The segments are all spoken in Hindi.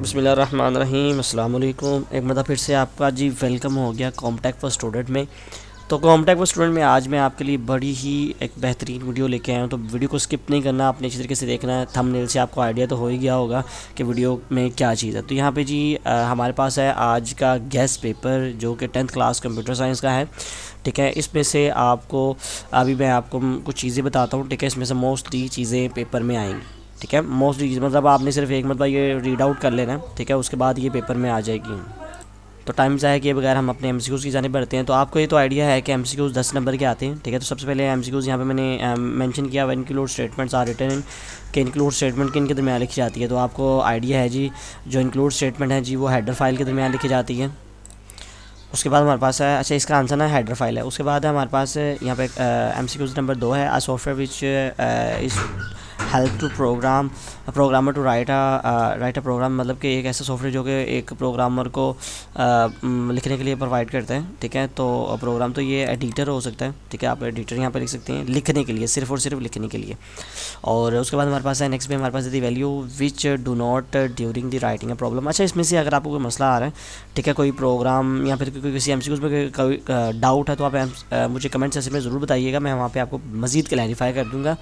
बिस्मिल्लाहिर्रहमानिर्रहीम अस्सलाम वालेकुम। एक मतलब फिर से आपका जी वेलकम हो गया कॉम्टेक फॉर स्टूडेंट में। तो कॉम्टेक फॉर स्टूडेंट में आज मैं आपके लिए बड़ी ही एक बेहतरीन वीडियो लेके आया हूँ। तो वीडियो को स्किप नहीं करना, आपने अच्छी तरीके से देखना है। थंबनेल से आपको आइडिया तो हो ही गया होगा कि वीडियो में क्या चीज़ है। तो यहाँ पे जी हमारे पास है आज का गेस्ट पेपर जो कि 10th क्लास कंप्यूटर साइंस का है। ठीक है, इसमें से आपको अभी मैं आपको कुछ चीज़ें बताता हूँ। ठीक है, इसमें से मोस्टली चीज़ें पेपर में आएंगी। ठीक है, मोस्टली मतलब आपने सिर्फ एक मतलब ये रीड आउट कर लेना है। ठीक है, उसके बाद ये पेपर में आ जाएगी। तो टाइम ज़ाया किए बगैर हम अपने एमसीक्यूज़ की जानिब बढ़ते हैं। तो आपको ये तो आइडिया है कि एमसीक्यूज़ 10 नंबर के आते हैं। ठीक है, तो सबसे पहले एमसीक्यूज़ यहाँ पे मैंने मेंशन किया when include statements are written in, के इंक्लूड स्टेटमेंट किन के दरमियान लिखी जाती है। तो आपको आइडिया है जी, जो इंक्लूड स्टेटमेंट है जी वो हेडर फाइल के दरमियान लिखी जाती है। उसके बाद हमारे पास है, अच्छा इसका आंसर ना हेडर फाइल है। उसके बाद है हमारे पास यहाँ पे एमसीक्यूज़ नंबर 2 है, a software which is help to programmer to write a program, मतलब कि एक ऐसा सॉफ्टवेयर जो कि एक प्रोग्रामर को लिखने के लिए प्रोवाइड करता है। ठीक है, तो प्रोग्राम तो ये एडिटर हो सकता है। ठीक है, आप एडिटर यहाँ पर लिख सकते हैं लिखने के लिए, सिर्फ और सिर्फ लिखने के लिए। और उसके बाद हमारे पास है नेक्स्ट में हमारे पास the value which do not during the writing a problem. अच्छा, इसमें से अगर आपको कोई मसला आ रहा है, ठीक है, कोई प्रोग्राम या फिर किसी एमसीक्यूज़ में कोई डाउट है, तो आप मुझे कमेंट सेक्शन में ज़रूर बताइएगा, मैं वहाँ पे आपको मज़ीद क्लैरिफाई कर दूँगा।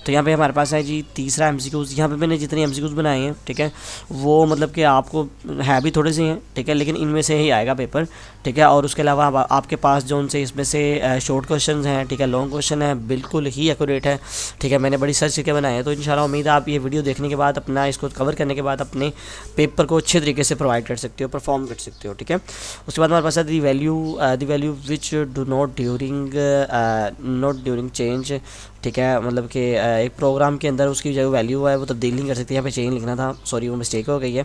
तो यहाँ पे हमारे पास है जी तीसरा एमसीक्यूज़। यहाँ पे मैंने जितने एमसीक्यूज़ बनाए हैं, ठीक है, वो मतलब कि आपको है भी थोड़े से हैं। ठीक है, लेकिन इनमें से ही आएगा पेपर। ठीक है, और उसके अलावा आपके पास जो उनसे इसमें से शॉर्ट क्वेश्चन हैं, ठीक है, लॉन्ग क्वेश्चन है, बिल्कुल ही एक्यूरेट है। ठीक है, मैंने बड़ी सर्च करके बनाए हैं। तो इंशाल्लाह उम्मीद है आप ये वीडियो देखने के बाद अपना इसको कवर करने के बाद अपने पेपर को अच्छे तरीके से प्रोवाइड कर सकते हो, परफॉर्म कर सकते हो। ठीक है, उसके बाद हमारे पास है the value which do not during change. ठीक है, मतलब कि एक प्रोग्राम के अंदर उसकी जो वैल्यू है वो तब्दील नहीं कर सकती। यहाँ पे चेंज लिखना था, सॉरी वो मिस्टेक हो गई है।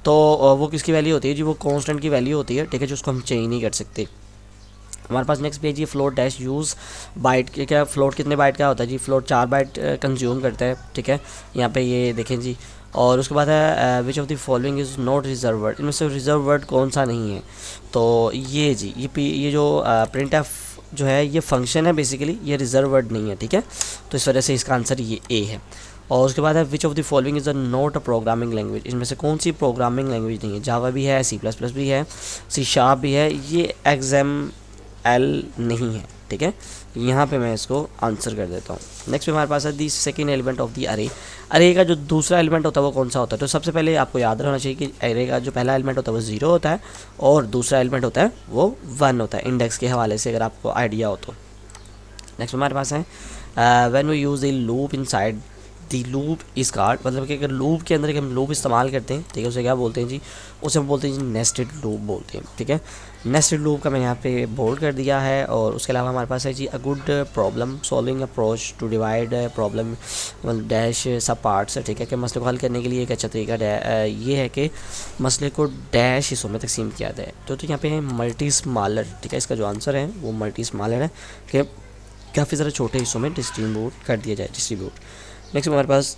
तो वो किसकी वैल्यू होती है जी, वो कांस्टेंट की वैल्यू होती है। ठीक है, जो उसको हम चेंज नहीं कर सकते। हमारे पास नेक्स्ट पेज ये फ्लोट डैश यूज़ बाइट के, क्या फ्लोट कितने बाइट का होता है जी, फ्लोट 4 बाइट कंज्यूम करता है। ठीक है, यहाँ पे ये देखें जी। और उसके बाद है which of the following is not reserve word, इनमें से रिजर्व वर्ड कौन सा नहीं है। तो ये जी ये जो प्रिंट एफ जो है ये फंक्शन है, बेसिकली ये रिजर्व वर्ड नहीं है। ठीक है, तो इस वजह से इसका आंसर ये ए है। और उसके बाद है which of the following is not a programming language, इनमें से कौन सी प्रोग्रामिंग लैंग्वेज नहीं है। जावा भी है, C++ भी है, सी शार्प भी है, ये XML नहीं है। ठीक है, यहाँ पे मैं इसको आंसर कर देता हूँ। नेक्स्ट पे हमारे पास है the second element of the अरे का जो दूसरा एलिमेंट होता है वो कौन सा होता है। तो सबसे पहले आपको याद रखना चाहिए कि अरे का जो पहला एलिमेंट होता है वो 0 होता है और दूसरा एलिमेंट होता है वो 1 होता है, इंडेक्स के हवाले से अगर आपको आइडिया हो तो। नेक्स्ट हमारे पास है when we use the loop inside the loop is called, मतलब कि अगर लूप के अंदर हम लूप इस्तेमाल करते हैं, ठीक है, उसे क्या बोलते हैं जी, उसे हम बोलते हैं जी नेस्टेड लूप बोलते हैं। ठीक है, नेस्टेड लूप का मैंने यहाँ पे बोल्ड कर दिया है। और उसके अलावा हमारे पास है जी a good problem solving approach to divide problem dash sub parts. ठीक है, कि मसले को हल करने के लिए एक अच्छा तरीका ये है कि मसले को डैश हिस्सों में तकसीम किया जाए। तो यहाँ पे है मल्टी स्मॉलर। ठीक है, इसका जो आंसर है वो मल्टी स्मॉलर है कि काफ़ी ज़्यादा छोटे हिस्सों में डिस्ट्रीब्यूट कर दिया जाए। नेक्स्ट हमारे पास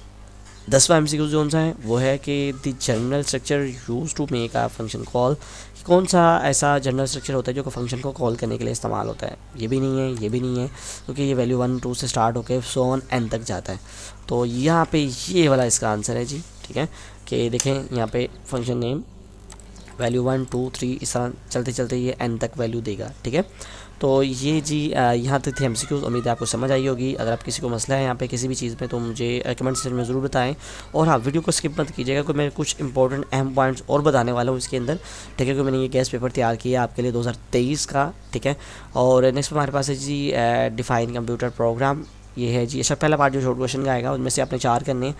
10वां एमसीक्यू जो सा है वो है कि the general structure use to make a function call, कौन सा ऐसा जनरल स्ट्रक्चर होता है जो कि फंक्शन को कॉल करने के लिए इस्तेमाल होता है। ये भी नहीं है, ये भी नहीं है, क्योंकि ये वैल्यू 1 2 से स्टार्ट होकर सो ऑन n तक जाता है। तो यहाँ पे ये वाला इसका आंसर है जी। ठीक है, कि देखें यहाँ पे फंक्शन नेम वैल्यू 1 2 3 इस तरह चलते चलते ये n तक वैल्यू देगा। ठीक है, तो ये जी यहाँ तक थे एमसीक्यूज़। उम्मीद है आपको समझ आई होगी। अगर आप किसी को मसला है यहाँ पे किसी भी चीज़ में तो मुझे कमेंट सेक्शन में ज़रूर बताएं। और हाँ, वीडियो को स्किप मत कीजिएगा, क्योंकि मैं कुछ इंपॉर्टेंट अहम पॉइंट्स और बताने वाला हूँ इसके अंदर। ठीक है, क्योंकि मैंने ये गेस्ट पेपर तैयार किया आपके लिए 2023 का। ठीक है, और नेक्स्ट हमारे पास है जी डिफाइन कंप्यूटर प्रोग्राम, ये है जी। इसका पहला पार्ट जो शॉर्ट क्वेश्चन का आएगा उनमें से आपने 4 करने हैं।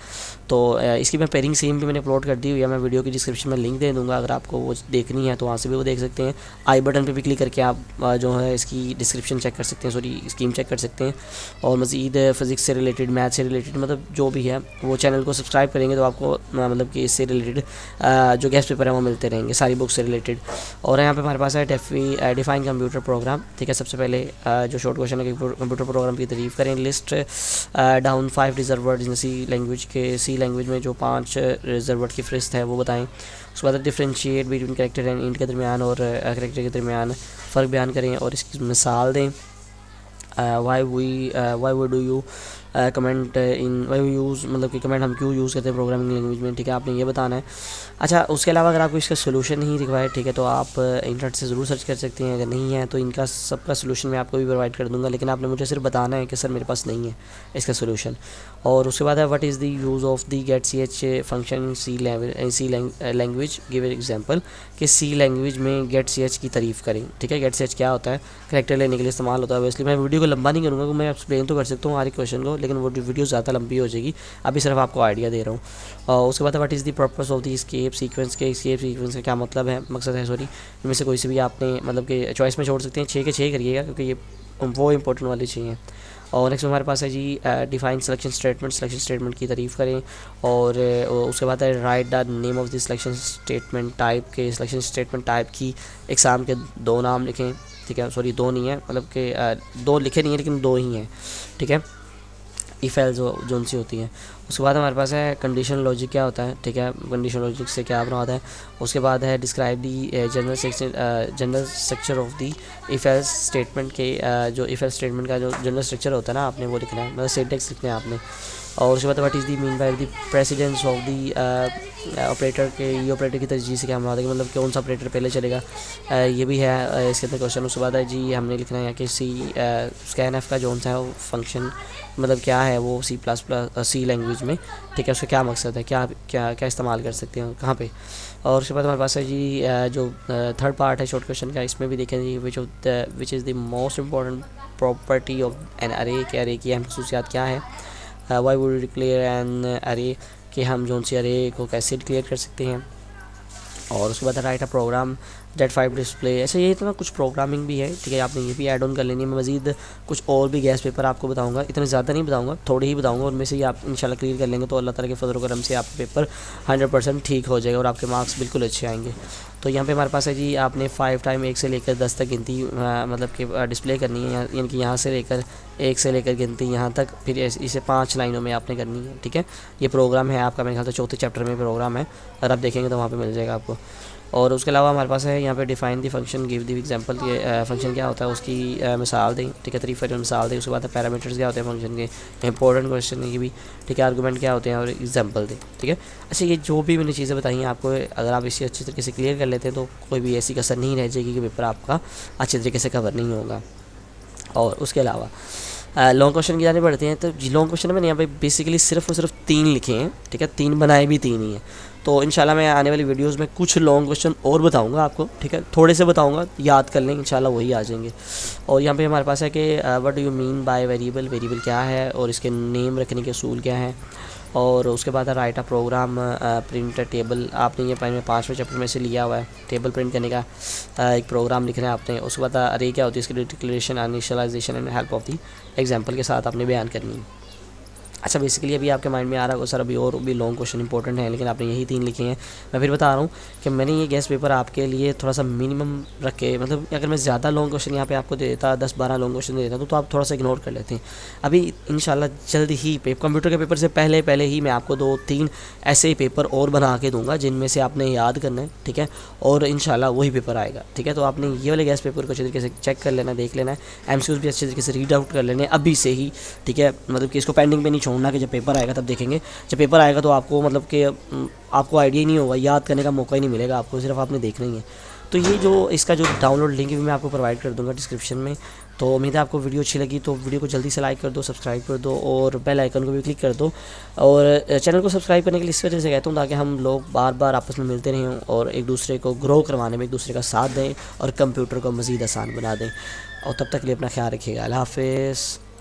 तो इसकी मैं पेयरिंग सेम भी मैंने अपलोड कर दी हुई है, मैं वीडियो की डिस्क्रिप्शन में लिंक दे दूंगा, अगर आपको वो देखनी है तो वहाँ से भी वो देख सकते हैं। आई बटन पे भी क्लिक करके आप जो है इसकी डिस्क्रिप्शन चेक कर सकते हैं, सॉरी स्कीम चेक कर सकते हैं। और मज़ीद फ़िज़िक्स से रिलेटेड, मैथ से रिलेटेड, मतलब जो भी है वो चैनल को सब्सक्राइब करेंगे तो आपको मतलब कि इससे रिलेटेड जो गेस्ट पेपर है वो मिलते रहेंगे, सारी बुक से रिलेटेड। और यहाँ पर हमारे पास है डिफाइन कंप्यूटर प्रोग्राम। ठीक है, सबसे पहले जो शॉर्ट क्वेश्चन है कि कंप्यूटर प्रोग्राम की तारीफ़ करें। List down 5 reserve word in C language के, सी लैंग्वेज में जो 5 रिजर्व वर्ड की फहरिस्त है वो बताएं। उसके बाद differentiate between character and int के दरमियान और कैरेक्टर के दरमियान फ़र्क बयान करें और इसकी मिसाल दें। Why we do you comment in why use, मतलब कि कमेंट हम क्यों यूज़ करते हैं प्रोग्रामिंग लैंग्वेज में, ठीक है, आपने ये बताना है। अच्छा, उसके अलावा अगर आपको इसका सोल्यूशन नहीं दिख रहा है, ठीक है, तो आप इंटरनेट से ज़रूर सर्च कर सकते हैं। अगर नहीं है तो इनका सबका सोल्यूशन मैं आपको भी प्रोवाइड कर दूंगा, लेकिन आपने मुझे सिर्फ बताना है कि सर मेरे पास नहीं है इसका सोल्यूशन। और उसके बाद है what is the use of the get C H function C language, give example कि सी लैंग्वेज में गेट सी एच की तारीफ़ करें, ठीक है। गेट सी एच क्या होता है, करैक्टर लेने के लिए इस्तेमाल होता है। इसलिए मैं वीडियो को लंबा नहीं करूँगा, मैं एक्सप्लेन तो कर सकता हूँ हर एक क्वेश्चन को, लेकिन वो वीडियो ज़्यादा लंबी हो जाएगी, अभी सिर्फ आपको आइडिया दे रहा हूँ। और उसके बाद what is the purpose of the escape sequence के, एस्केप सीक्वेंस का क्या मतलब है, मकसद है, सॉरी, इनमें से कोई से भी आपने मतलब कि चॉइस में छोड़ सकते हैं, 6 के 6 करिएगा क्योंकि ये वो इंपॉर्टेंट वाली चाहिए। और नेक्स्ट हमारे पास है जी डिफाइन सिलेक्शन स्टेटमेंट की तारीफ़ करें। और उसके बाद है right the name of the selection statement type के, सिलेक्शन स्टेटमेंट टाइप की एग्ज़ाम के 2 नाम लिखें, ठीक है, सॉरी 2 नहीं है, मतलब कि 2 लिखे नहीं है लेकिन 2 ही हैं, ठीक है, इफ़ एल्स जो उनसी होती हैं। उसके बाद हमारे पास है कंडीशन लॉजिक क्या होता है, ठीक है, कंडीशन लॉजिक से क्या बना होता है। उसके बाद है describe the general structure of the if else statement के, जो इफ़ एल्स स्टेटमेंट का जो जनरल स्ट्रक्चर होता है ना, आपने वो लिखना है, मतलब सिंटैक्स लिखना है आपने। और उसके बाद what is the mean by the precedence of the operator के, ये ऑपरेटर की तरजीह से क्या मुराद है, मतलब कौन सा ऑपरेटर पहले चलेगा, ये भी है इसके अंदर क्वेश्चन। उसके बाद है जी हमने लिखना है कि सी स्कैन एफ का जो सा है वो फंक्शन मतलब क्या है वो सी लैंग्वेज में, ठीक है, उसका क्या मकसद है, क्या क्या क्या इस्तेमाल कर सकते हैं कहाँ पे। और उसके बाद हमारे पास है जी जो थर्ड पार्ट है शॉर्ट क्वेश्चन का, इसमें भी देखें जी which is the most important property of an array के, अरे की अहम खसूसियात क्या है। वाई वुड डिक्लेयर एन अरे, कि हम जो सी अरे को कैसे डिक्लेयर कर सकते हैं। और उसके बाद right a programme date 5 display, ऐसे ये इतना कुछ प्रोग्रामिंग भी है, ठीक है, आपने ये भी ऐड ऑन कर लेनी है। मैं मज़ीद कुछ और भी गैस पेपर आपको बताऊंगा, इतने ज़्यादा नहीं बताऊंगा, थोड़े ही बताऊंगा, उनमें से ही आप इंशाल्लाह क्लियर कर लेंगे तो अल्लाह ताला के फजल करम से आपका पेपर 100% ठीक हो जाएगा और आपके मार्क्स बिल्कुल अच्छे आएंगे। तो यहाँ पे हमारे पास है जी आपने 5 टाइम 1 से लेकर 10 तक गिनती मतलब कि डिस्प्ले करनी है, यानी कि यहाँ से लेकर 1 से लेकर गिनती यहाँ तक, फिर इसे 5 लाइनों में आपने करनी है, ठीक है। ये प्रोग्राम है आपका, मेरे ख्याल से 4थे चैप्टर में प्रोग्राम है, अगर आप देखेंगे तो वहाँ पे मिल जाएगा आपको। और उसके अलावा हमारे पास है यहाँ पे define the function, give the example, ये फंक्शन क्या होता है उसकी मिसाल दें, ठीक है, तरीक़े से मिसाल दें। उसके बाद पैरामीटर्स क्या होते हैं फंक्शन के, इंपॉर्टेंट क्वेश्चन है ये भी, ठीक है, आर्गूमेंट क्या होते हैं और एग्जांपल दें, ठीक है। अच्छा, ये जो भी मैंने चीज़ें बताई हैं आपको, अगर आप इसे अच्छी तरीके से क्लियर कर लेते हैं तो कोई भी ऐसी कसर नहीं रह जाएगी कि पेपर आपका अच्छे तरीके से कवर नहीं होगा। और उसके अलावा लॉन्ग क्वेश्चन की जाने पड़ते हैं, तो लॉन्ग क्वेश्चन मैंने यहाँ पे बेसिकली सिर्फ और सिर्फ 3 लिखे हैं, ठीक है, 3 बनाए भी 3 ही हैं। तो इंशाल्लाह मैं आने वाली वीडियोस में कुछ लॉन्ग क्वेश्चन और बताऊंगा आपको, ठीक है, थोड़े से बताऊंगा, याद कर लें, इंशाल्लाह वही आ जाएंगे। और यहाँ पे हमारे पास है कि what do you mean by variable, variable क्या है और इसके नेम रखने के असूल क्या है। और उसके बाद है right a programme print table, आपने ये पहले 5वें चैप्टर में से लिया हुआ है, टेबल प्रिंट करने का एक प्रोग्राम लिखना है आपने। उसके बाद अरे क्या होती है, इसकी declaration, initialization and help of the example के साथ आपने बयान करनी है। अच्छा, बेसिकली अभी आपके माइंड में आ रहा है सर अभी और भी लॉन्ग क्वेश्चन इंपॉर्टेंट है, लेकिन आपने यही 3 लिखे हैं। मैं फिर बता रहा हूँ कि मैंने ये गेस्ट पेपर आपके लिए थोड़ा सा मिनिमम रख के, मतलब अगर मैं ज़्यादा लॉन्ग क्वेश्चन यहाँ पे आपको दे देता, 10-12 लॉन्ग क्वेश्चन दे देता तो आप थोड़ा सा इग्नोर कर लेते हैं। अभी इंशाल्लाह जल्द ही कंप्यूटर के पेपर से पहले ही मैं आपको 2-3 ऐसे पेपर और बना के दूँगा जिनमें से आपने याद करना है, ठीक है, और इंशाल्लाह वही पेपर आएगा, ठीक है। तो आपने ये वाले गेस्ट पेपर को अच्छे तरीके से चेक कर लेना, देख लेना है, MCQs भी अच्छे तरीके से रीड आउट कर लेने अभी से ही, ठीक है, मतलब कि इसको पेंडिंग पे नहीं छोड़ना कि जब पेपर आएगा तब देखेंगे। जब पेपर आएगा तो आपको मतलब कि आपको आइडिया ही नहीं होगा, याद करने का मौका ही नहीं मिलेगा आपको, सिर्फ आपने देखना ही है। तो ये जो इसका जो डाउनलोड लिंक भी मैं आपको प्रोवाइड कर दूंगा डिस्क्रिप्शन में। तो उम्मीद है आपको वीडियो अच्छी लगी तो वीडियो को जल्दी से लाइक कर दो, सब्सक्राइब कर दो और बेल आइकन को भी क्लिक कर दो। और चैनल को सब्सक्राइब करने के लिए इस वजह से कहता हूँ ताकि हम लोग बार बार आपस में मिलते रहें और एक दूसरे को ग्रो करवाने में एक दूसरे का साथ दें और कंप्यूटर को मज़ीद आसान बना दें। और तब तक के लिए अपना ख्याल रखिएगा। अल्लाह हाफ़िज़।